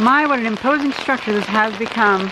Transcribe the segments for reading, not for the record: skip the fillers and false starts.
My, what an imposing structure this has become.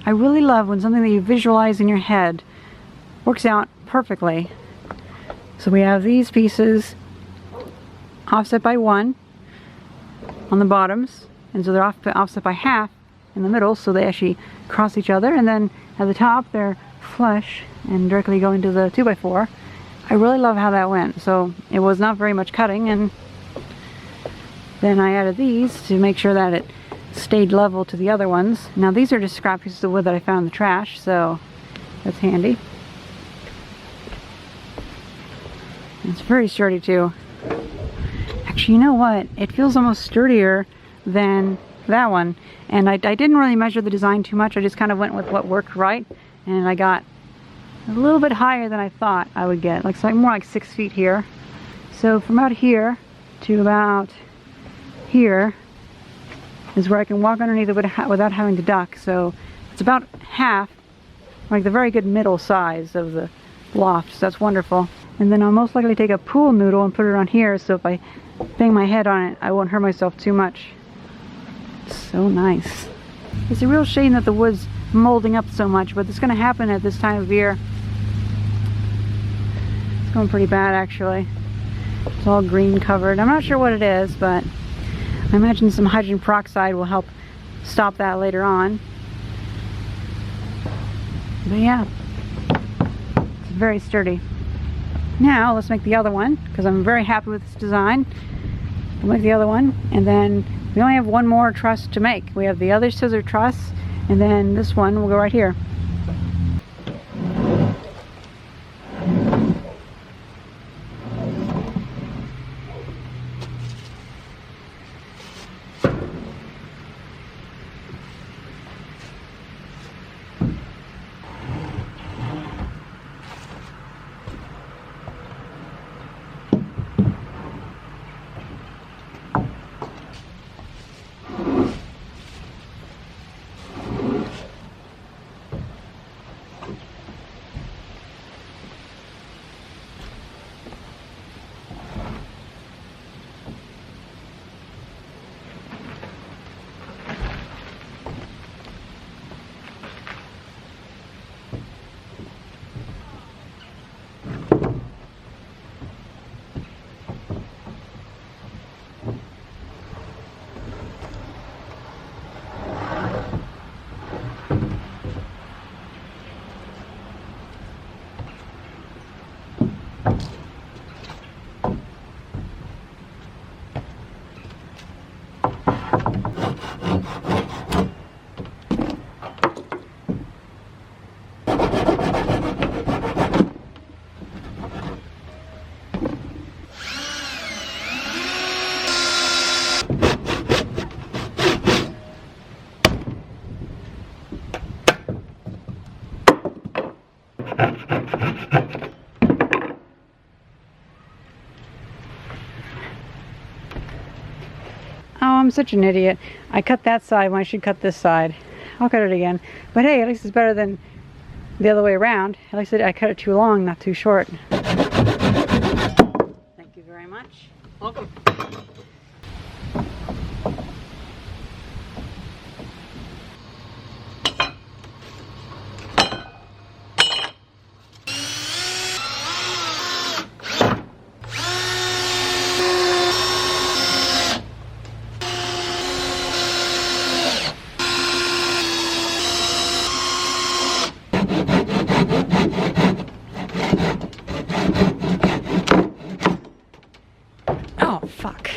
I really love when something that you visualize in your head works out perfectly. So we have these pieces offset by 1 on the bottoms, and so they're offset by half in the middle, so they actually cross each other, and then at the top they're flush and directly go into the 2x4. I really love how that went. So it was not very much cutting, and then I added these to make sure that it stayed level to the other ones. Now these are just scrap pieces of wood that I found in the trash, so that's handy. It's very sturdy too. Actually, you know what? It feels almost sturdier than that one. And I didn't really measure the design too much. I just kind of went with what worked right. And I got a little bit higher than I thought I would get. Like, so more like 6 feet here. So from out here to about here is where I can walk underneath it without having to duck. So it's about half, like the very good middle size of the loft. So that's wonderful. And then I'll most likely take a pool noodle and put it on here, so if I bang my head on it, I won't hurt myself too much. So nice. It's a real shame that the wood's molding up so much, but it's going to happen at this time of year. It's going pretty bad, actually. It's all green covered. I'm not sure what it is, but I imagine some hydrogen peroxide will help stop that later on. But yeah, it's very sturdy. Now let's make the other one, because I'm very happy with this design. We'll make the other one, and then we only have one more truss to make. We have the other scissor truss, and then this one will go right here. Oh, I'm such an idiot. I cut that side when I should cut this side. I'll cut it again. But hey, at least it's better than the other way around. At least I cut it too long, not too short. Thank you very much. Welcome. Fuck.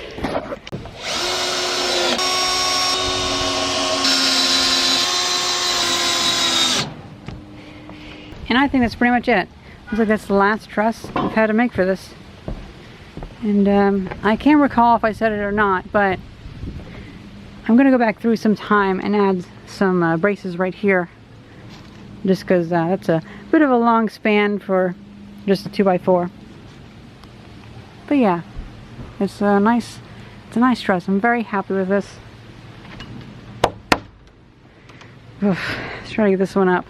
And I think that's pretty much it. Looks like that's the last truss I've had to make for this. And I can't recall if I said it or not, but I'm going to go back through some time and add some braces right here. Just because that's a bit of a long span for just a 2x4. But yeah. It's a nice truss. I'm very happy with this. Oof, let's try to get this one up.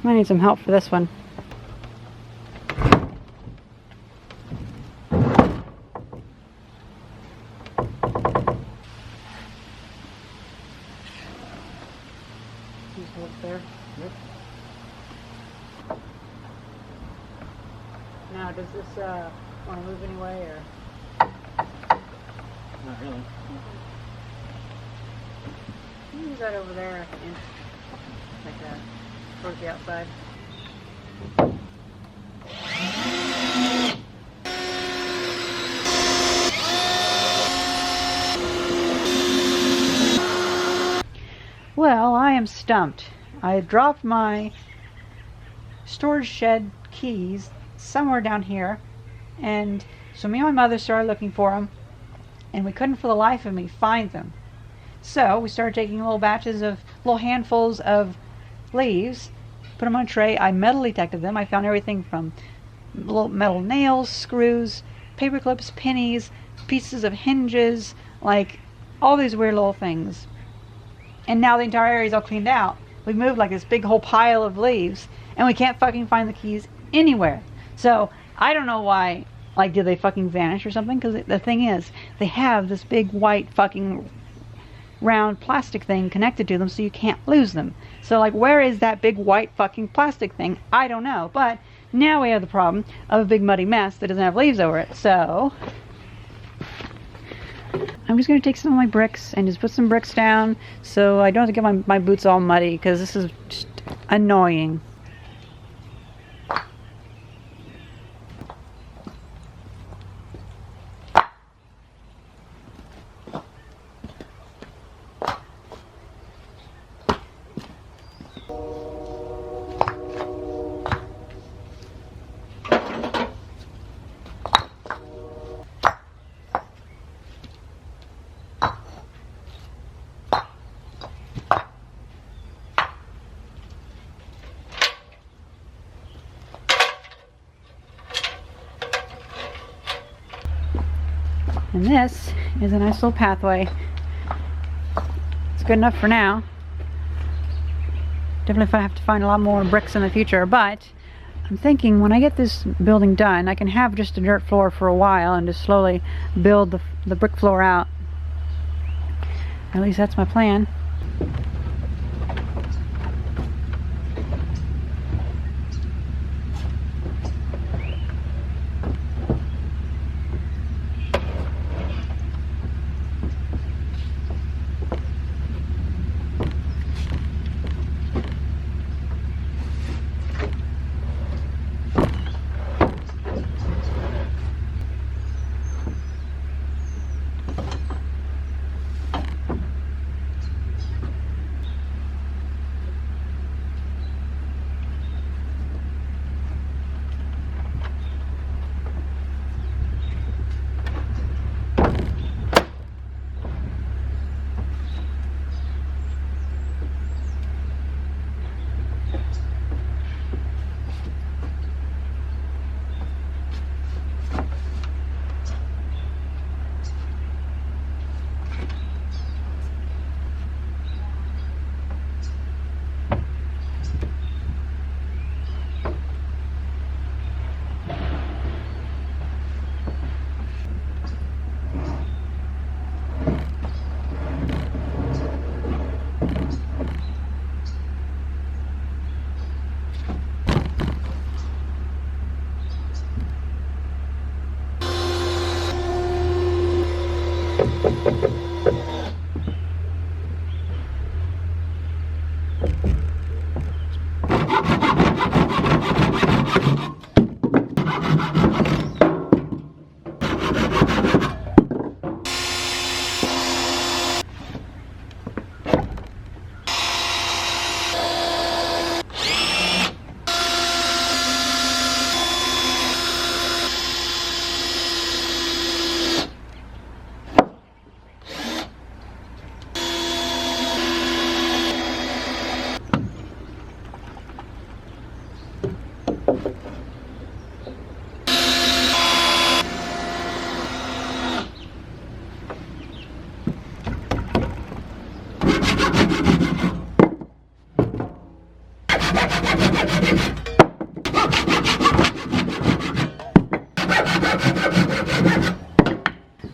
Might need some help for this one. Just hold there. Yep. Now, does this want to move anyway, or? Not really. You can use that over there, like an inch, like that, towards the outside. Well, I am stumped. I dropped my storage shed keys somewhere down here, and so me and my mother started looking for them. And we couldn't for the life of me find them. So we started taking little handfuls of leaves, put them on a tray. I metal detected them. I found everything from little metal nails, screws, paper clips, pennies, pieces of hinges, like all these weird little things. And now the entire area is all cleaned out. We've moved like this big whole pile of leaves, and we can't fucking find the keys anywhere. So I don't know why. Like, did they fucking vanish or something? Because the thing is, they have this big white fucking round plastic thing connected to them, so you can't lose them. So, like, where is that big white fucking plastic thing? I don't know. But now we have the problem of a big muddy mess that doesn't have leaves over it. So I'm just going to take some of my bricks and just put some bricks down so I don't have to get my boots all muddy, because this is just annoying. And this is a nice little pathway. It's good enough for now. Definitely if I have to find a lot more bricks in the future, but I'm thinking when I get this building done, I can have just a dirt floor for a while and just slowly build the brick floor out. At least that's my plan.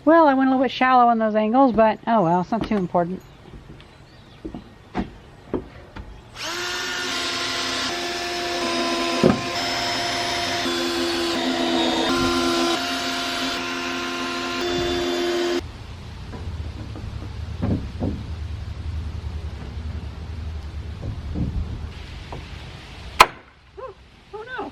Well, I went a little bit shallow on those angles, but oh well, it's not too important. Oh no!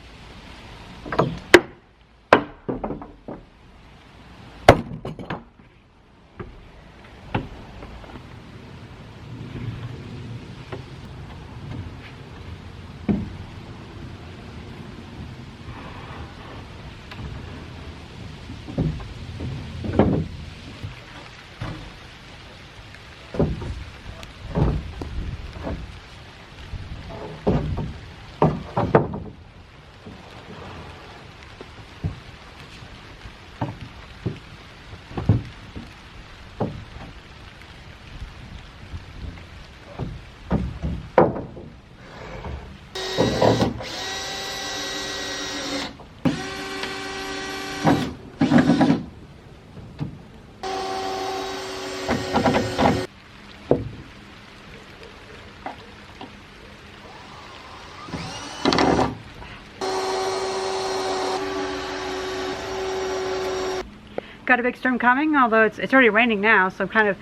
Got a big storm coming, although it's already raining now, so I'm kind of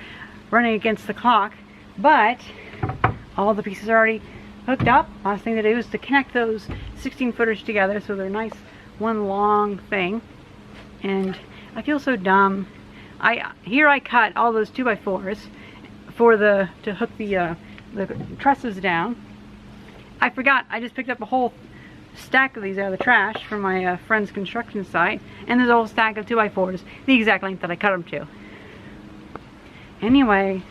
running against the clock. But all the pieces are already hooked up. Last thing to do is to connect those 16-footers together so they're nice, one long thing. And I feel so dumb. Here I cut all those 2x4s to hook the trusses down. I forgot. I just picked up a whole stack of these out of the trash from my friend's construction site, and there's a whole stack of 2x4s, the exact length that I cut them to. Anyway,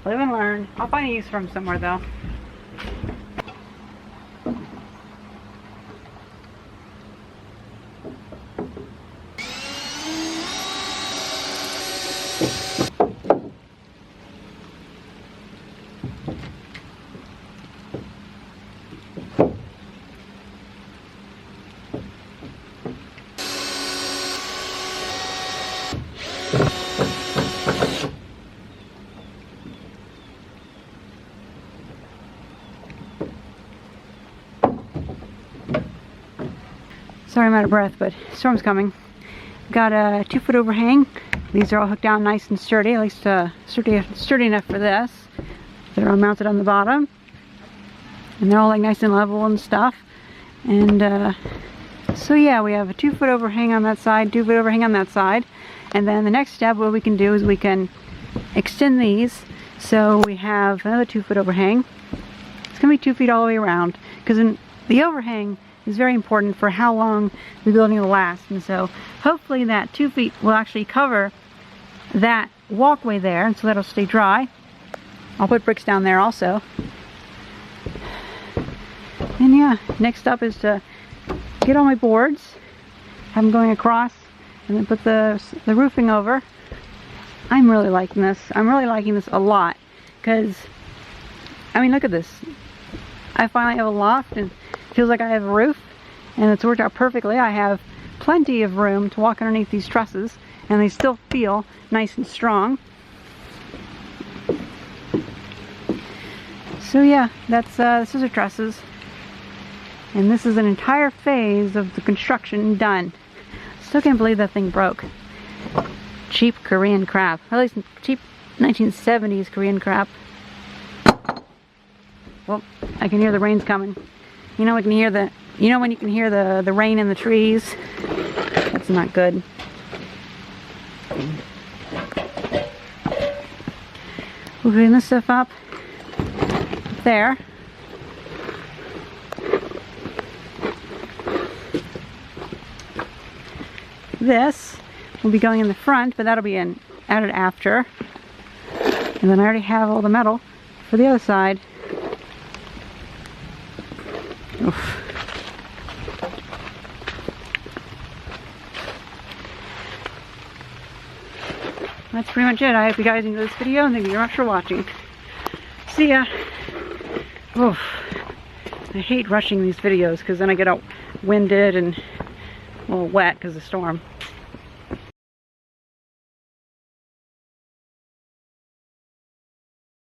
live and learn. I'll find a use for them somewhere though. Sorry I'm out of breath, but storm's coming. Got a 2-foot overhang. These are all hooked down nice and sturdy, at least sturdy enough for this. They're all mounted on the bottom. And they're all like nice and level and stuff. And so yeah, we have a 2-foot overhang on that side, 2-foot overhang on that side. And then the next step, what we can do is we can extend these. So we have another 2-foot overhang. It's going to be 2 feet all the way around, because the overhang is very important for how long the building will last. And so hopefully that 2 feet will actually cover that walkway there, and so that'll stay dry. I'll put bricks down there also. And yeah, next up is to get all my boards, have them going across, and then put the roofing over. I'm really liking this. I'm really liking this a lot, because I mean, look at this. I finally have a loft and it feels like I have a roof, and it's worked out perfectly. I have plenty of room to walk underneath these trusses, and they still feel nice and strong. So yeah, that's scissor trusses, and this is an entire phase of the construction done. Still can't believe that thing broke. Cheap Korean crap, at least cheap 1970s Korean crap. Well, I can hear the rain's coming. You know, I can hear the, you know when you can hear the rain in the trees? That's not good. We're putting this stuff up there. This will be going in the front, but that'll be added after. And then I already have all the metal for the other side. Oof. That's pretty much it. I hope you guys enjoyed this video, and thank you very much for watching. See ya. Oof. I hate rushing these videos because then I get out winded and a little wet because of the storm.